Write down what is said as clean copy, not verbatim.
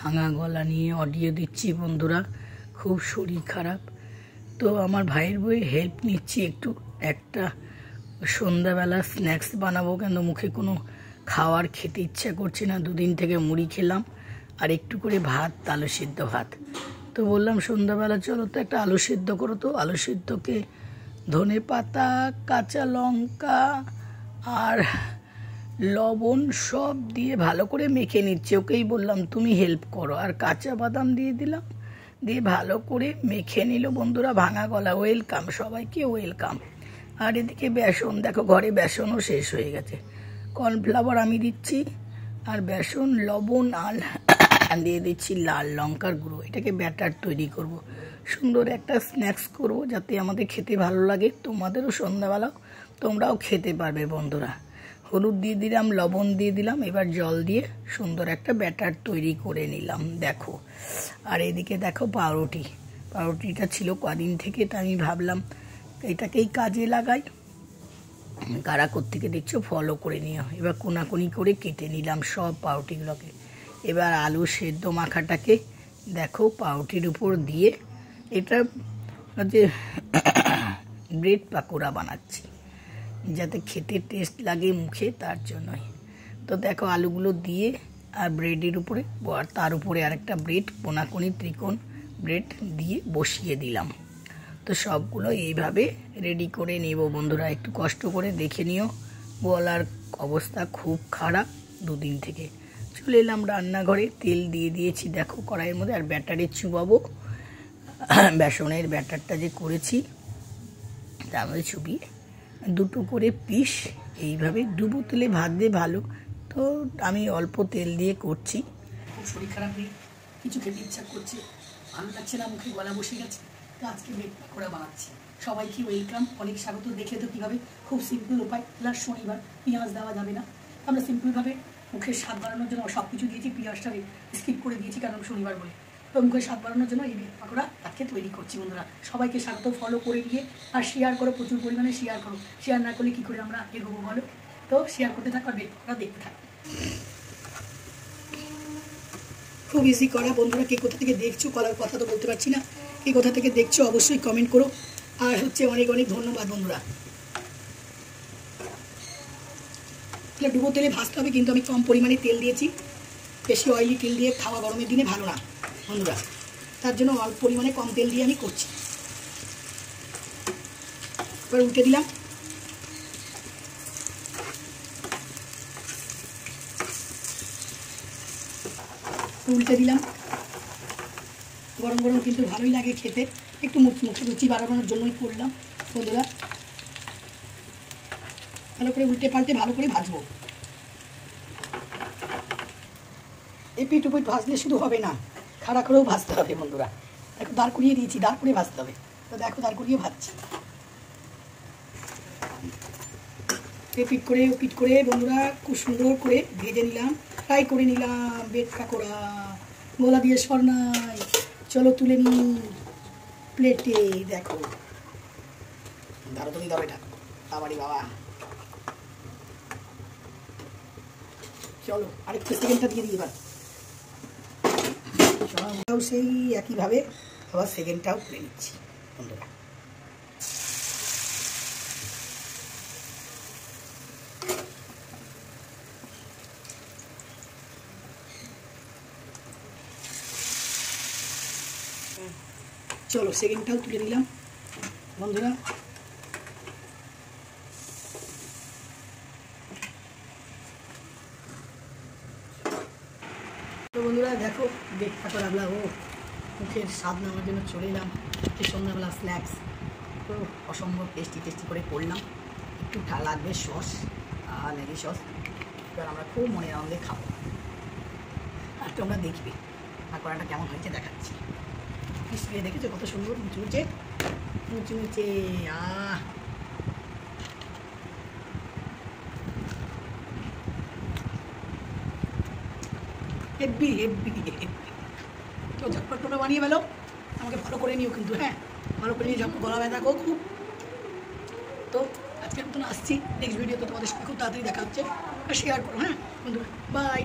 ভাঙা গলা নিয়ে অডিও দিচ্ছি বন্ধুরা, খুব শরীর খারাপ। তো আমার ভাইয়ের বইয়ের হেল্প নিচ্ছি একটু। একটা সন্ধ্যাবেলা স্ন্যাক্স বানাবো, কেন মুখে কোনো খাওয়ার খেতে ইচ্ছা করছে না। দুদিন থেকে মুড়ি খেলাম আর একটু করে ভাত, আলু সিদ্ধ ভাত। তো বললাম সন্ধ্যাবেলা চলো তো একটা আলু সিদ্ধ করো। তো আলু সিদ্ধকে ধনে পাতা, কাঁচা লঙ্কা আর লবণ সব দিয়ে ভালো করে মেখে নিচ্ছে। ওকেই বললাম তুমি হেল্প করো, আর কাঁচা বাদাম দিয়ে দিলাম, দিয়ে ভালো করে মেখে নিল বন্ধুরা। ভাঙা গলা ওয়েলকাম, সবাইকে ওয়েলকাম। আর এদিকে বেসন, দেখো ঘরে বেসনও শেষ হয়ে গেছে। কর্নফ্লাওয়ার আমি দিচ্ছি, আর বেসন, লবণ আর দিয়ে দিচ্ছি লাল লঙ্কার গুঁড়ো। এটাকে ব্যাটার তৈরি করব, সুন্দর একটা স্ন্যাক্স করব, যাতে আমাদের খেতে ভালো লাগে, তোমাদেরও সন্ধ্যাবেলাও তোমরাও খেতে পারবে বন্ধুরা। হলুদ দিয়ে দিলাম, লবণ দিয়ে দিলাম, এবার জল দিয়ে সুন্দর একটা ব্যাটার তৈরি করে নিলাম দেখো। আর এদিকে দেখো পাউরুটিটা ছিল কদিন থেকে, তা আমি ভাবলাম এটাকেই কাজে লাগাই। কারা কোত্থেকে দেখছো ফলো করে নিও। এবার কোনাকুনি করে কেটে নিলাম সব পাউরুটিগুলোকে। এবার আলু সেদ্ধ মাখাটাকে দেখো পাউরুটির উপর দিয়ে, এটা হচ্ছে ব্রেড পাকোড়া বানাচ্ছি, যাতে খেতে টেস্ট লাগে মুখে, তার জন্যই। তো দেখো আলুগুলো দিয়ে আর ব্রেডের উপরে, আর তার উপরে আরেকটা ব্রেড, কোনাকুনি ত্রিকোণ ব্রেড দিয়ে বসিয়ে দিলাম। তো সবগুলো এইভাবে রেডি করে নেব বন্ধুরা। একটু কষ্ট করে দেখে নিও, গলার অবস্থা খুব খারাপ দুদিন থেকে। চলে এলাম রান্নাঘরে, তেল দিয়ে দিয়েছি দেখো কড়াইয়ের মধ্যে, আর ব্যাটারে চুবাবো। বেসনের ব্যাটারটা যে করেছি তার মধ্যে চুবিয়ে দুটো করে পিস এইভাবে ডুবো তেলে ভাজলে ভালো। তো আমি অল্প তেল দিয়ে করছি। খুব শরীর খারাপ নেই, কিছু খেতে ইচ্ছা করছে, ভালো লাগছে না, মুখে গলা বসে গেছে। তো আজকে ব্রেড পাকোড়া বানাচ্ছি, সবাইকে ওয়েলকাম, অনেক স্বাগত। দেখে তো কীভাবে খুব সিম্পল উপায়, প্লাস শনিবার পেঁয়াজ দেওয়া যাবে না। আমরা সিম্পলভাবে মুখের স্বাদ বাড়ানোর জন্য সব কিছু দিয়েছি, পেঁয়াজটা স্কিপ করে দিয়েছি কারণ শনিবার বলে। তো মুখের স্বাদ বাড়ানোর জন্য এই ব্রেড পাকোড়া আজকে তৈরি করছি বন্ধুরা। সবাইকে স্বাগত, ফলো করে দিয়ে আর শেয়ার করো, প্রচুর পরিমাণে শেয়ার করো। শেয়ার না করলে কী করে আমরা এগোবো বলো? তো শেয়ার করতে থাকো আর ব্রেড পাকোড়া দেখতে থাকো। খুব ইজি করা বন্ধুরা। কে কোথা থেকে দেখছো, করার কথা তো বলতে পারছি না, কে কোথা থেকে দেখছো অবশ্যই কমেন্ট করো। আর হচ্ছে অনেক অনেক ধন্যবাদ বন্ধুরা। ডুবো তেলে ভাজতে হবে, কিন্তু আমি কম পরিমাণে তেল দিয়েছি। বেশি অয়েলি তেল দিয়ে খাওয়া গরমের দিনে ভালো না বন্ধুরা, তার জন্য অল্প পরিমাণে কম তেল দিয়ে আমি করছি। এবার উল্টে দিলাম, গরম গরম কিন্তু ভালোই লাগে খেতে। একটু মুখে রুচি বাড়ানোর জন্যই করলাম বন্ধুরা। ভালো করে উল্টে পাল্টে ভালো করে ভাজবো। এপিট উপিট ভাজলে শুধু হবে না, খাড়া করেও ভাজতে হবে বন্ধুরা। দেখো দাঁড় করিয়ে দিয়েছি, দাঁড় করে ভাজতে হবে। তো দেখো দাঁড় করিয়ে ভাজছি, এপিট করে ওপিট করে বন্ধুরা খুব সুন্দর করে ভেজে নিলাম, ফ্রাই করে নিলাম ব্রেড পাকোড়া। গলা দিয়ে সরনাই, চলো তুলে নি প্লেটে। দেখো দাঁড়ো তুমি, দাও এটা বাবারি বাবা। চলো আরেকটু সেকেন্ডটা দিয়ে দিই। এবার সেই একইভাবে আবার সেকেন্ডটাও তুলে নিচ্ছি বন্ধুরা। চলো সেকেন্ডটাও তুলে নিলাম বন্ধুরা। তো বন্ধুরা দেখো ব্রেড পাকোড়া ও মুখের স্বাদ নেওয়ার জন্য চলে এলাম। সন্ধ্যাবেলা স্ন্যাক্স তো অসম্ভব টেস্টি করে করলাম। একটু লাগবে সস আর ম্যাগি সস। এবার আমরা খুব মনে আনন্দে খাবো, আর তোমরা দেখবে পাকোড়াটা কেমন হয়েছে দেখাচ্ছি। ক্রিসপি দেখেছো কত সুন্দর মুচমুচে মুচমুচে। হেব্বি হেব্বি হেব্বি। তো ঝটপট তোমরা বানিয়ে ফেলো, আমাকে ফলো করে নিও কিন্তু, হ্যাঁ ফলো করে নিয়ে ঝটপট গলা ব্যথা খুব। তো আজকের মতন আসছি, নেক্সট ভিডিওতে তোমাদের সঙ্গে খুব তাড়াতাড়ি দেখা হচ্ছে। আর শেয়ার করো হ্যাঁ বন্ধুরা, বাই।